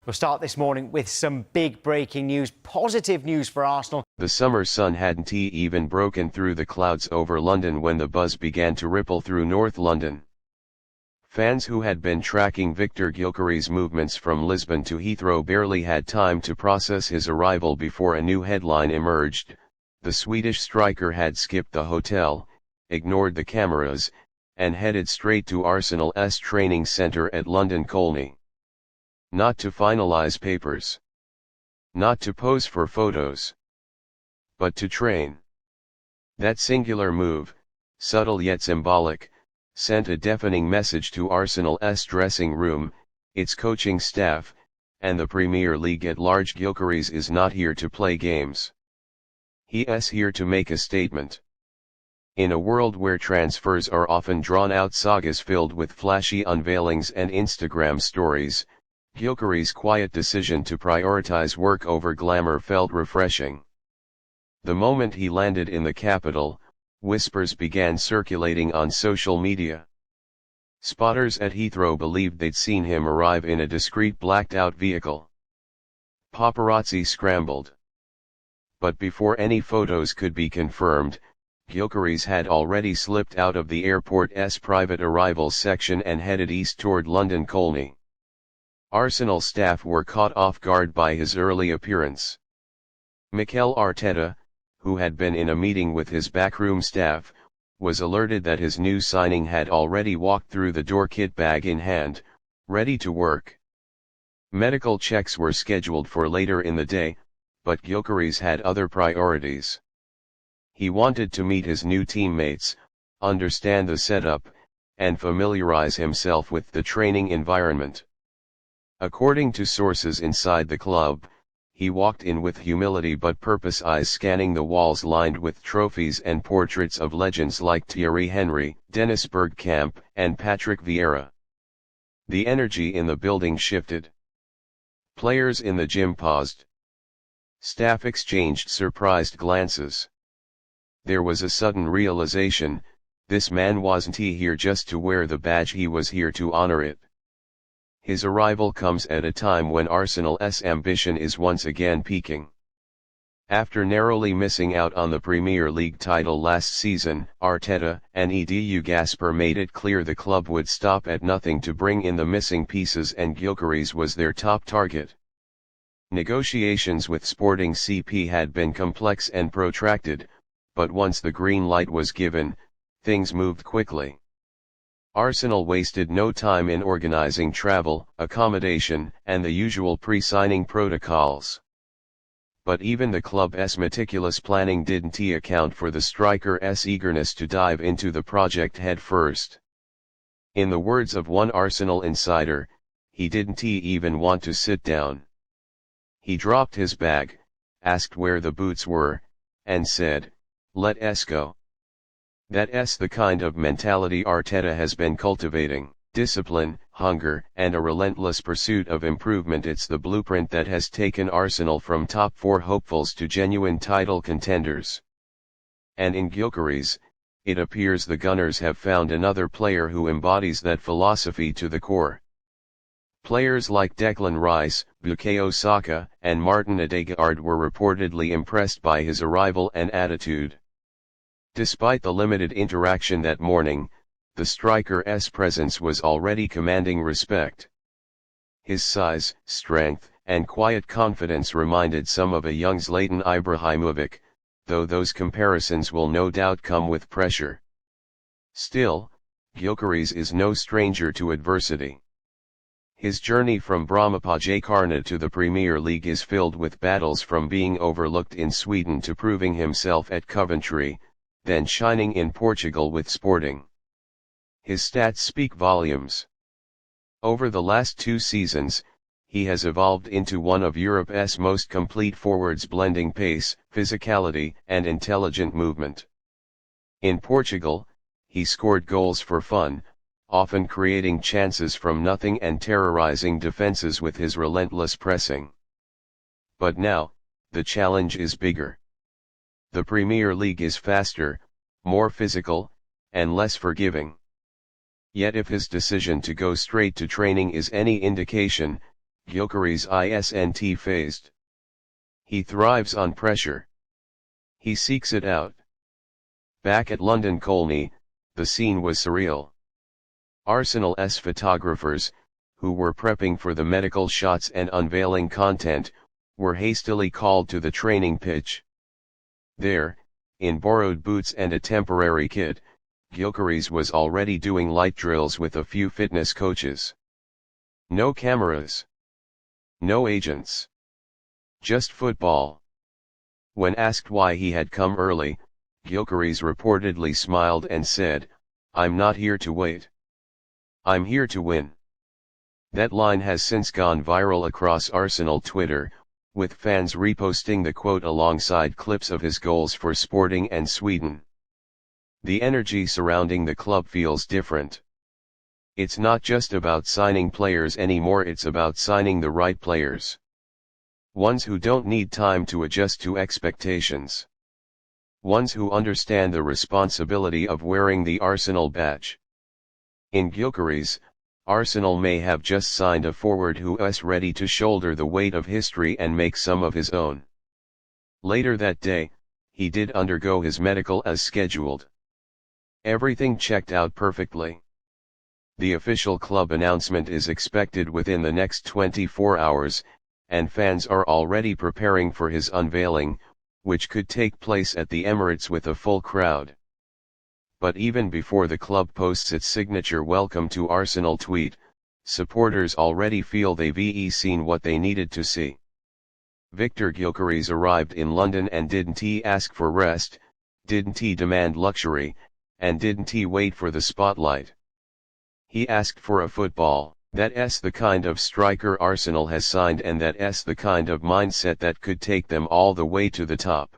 We'll start this morning with some big breaking news, positive news for Arsenal. The summer sun hadn't even broken through the clouds over London when the buzz began to ripple through North London. Fans who had been tracking Victor Gyökeres' movements from Lisbon to Heathrow barely had time to process his arrival before a new headline emerged. The Swedish striker had skipped the hotel, ignored the cameras, and headed straight to Arsenal's training centre at London Colney. Not to finalise papers. Not to pose for photos. But to train. That singular move, subtle yet symbolic, sent a deafening message to Arsenal's dressing room, its coaching staff, and the Premier League at large. Gyökeres is not here to play games. He is here to make a statement. In a world where transfers are often drawn-out sagas filled with flashy unveilings and Instagram stories, Gyökeres' quiet decision to prioritize work over glamour felt refreshing. The moment he landed in the capital, whispers began circulating on social media. Spotters at Heathrow believed they'd seen him arrive in a discreet blacked-out vehicle. Paparazzi scrambled. But before any photos could be confirmed, Gyökeres had already slipped out of the airport's private arrivals section and headed east toward London Colney. Arsenal staff were caught off guard by his early appearance. Mikel Arteta, who had been in a meeting with his backroom staff, was alerted that his new signing had already walked through the door, kit bag in hand, ready to work. Medical checks were scheduled for later in the day, but Gyökeres had other priorities. He wanted to meet his new teammates, understand the setup, and familiarize himself with the training environment. According to sources inside the club, he walked in with humility but purpose, eyes scanning the walls lined with trophies and portraits of legends like Thierry Henry, Dennis Bergkamp, and Patrick Vieira. The energy in the building shifted. Players in the gym paused. Staff exchanged surprised glances. There was a sudden realization: this man wasn't here just to wear the badge, he was here to honor it. His arrival comes at a time when Arsenal's ambition is once again peaking. After narrowly missing out on the Premier League title last season, Arteta and Edu Gasper made it clear the club would stop at nothing to bring in the missing pieces, and Gyökeres was their top target. Negotiations with Sporting CP had been complex and protracted, but once the green light was given, things moved quickly. Arsenal wasted no time in organizing travel, accommodation, and the usual pre-signing protocols. But even the club's meticulous planning didn't account for the striker's eagerness to dive into the project head first. In the words of one Arsenal insider, he didn't even want to sit down. He dropped his bag, asked where the boots were, and said, "Let's go." That's the kind of mentality Arteta has been cultivating: discipline, hunger, and a relentless pursuit of improvement. It's the blueprint that has taken Arsenal from top four hopefuls to genuine title contenders. And in Gyökeres, it appears the Gunners have found another player who embodies that philosophy to the core. Players like Declan Rice, Bukayo Saka, and Martin Odegaard were reportedly impressed by his arrival and attitude. Despite the limited interaction that morning, the striker's presence was already commanding respect. His size, strength, and quiet confidence reminded some of a young Zlatan Ibrahimovic, though those comparisons will no doubt come with pressure. Still, Gyökeres is no stranger to adversity. His journey from Brommapojkarna to the Premier League is filled with battles, from being overlooked in Sweden to proving himself at Coventry, then shining in Portugal with Sporting. His stats speak volumes. Over the last 2 seasons, he has evolved into one of Europe's most complete forwards, blending pace, physicality, and intelligent movement. In Portugal, he scored goals for fun, often creating chances from nothing and terrorizing defenses with his relentless pressing. But now, the challenge is bigger. The Premier League is faster, more physical, and less forgiving. Yet if his decision to go straight to training is any indication, Gyökeres isn't phased. He thrives on pressure. He seeks it out. Back at London Colney, the scene was surreal. Arsenal's photographers, who were prepping for the medical shots and unveiling content, were hastily called to the training pitch. There, in borrowed boots and a temporary kit, Gyökeres was already doing light drills with a few fitness coaches. No cameras. No agents. Just football. When asked why he had come early, Gyökeres reportedly smiled and said, "I'm not here to wait. I'm here to win." That line has since gone viral across Arsenal Twitter, with fans reposting the quote alongside clips of his goals for Sporting and Sweden. The energy surrounding the club feels different. It's not just about signing players anymore, it's about signing the right players. Ones who don't need time to adjust to expectations. Ones who understand the responsibility of wearing the Arsenal badge. In Gyökeres, Arsenal may have just signed a forward who's ready to shoulder the weight of history and make some of his own. Later that day, he did undergo his medical as scheduled. Everything checked out perfectly. The official club announcement is expected within the next 24 hours, and fans are already preparing for his unveiling, which could take place at the Emirates with a full crowd. But even before the club posts its signature welcome to Arsenal tweet, supporters already feel they've seen what they needed to see. Victor Gyökeres arrived in London, and didn't he ask for rest, didn't he demand luxury, and didn't he wait for the spotlight? He asked for a football. That's the kind of striker Arsenal has signed, and that's the kind of mindset that could take them all the way to the top.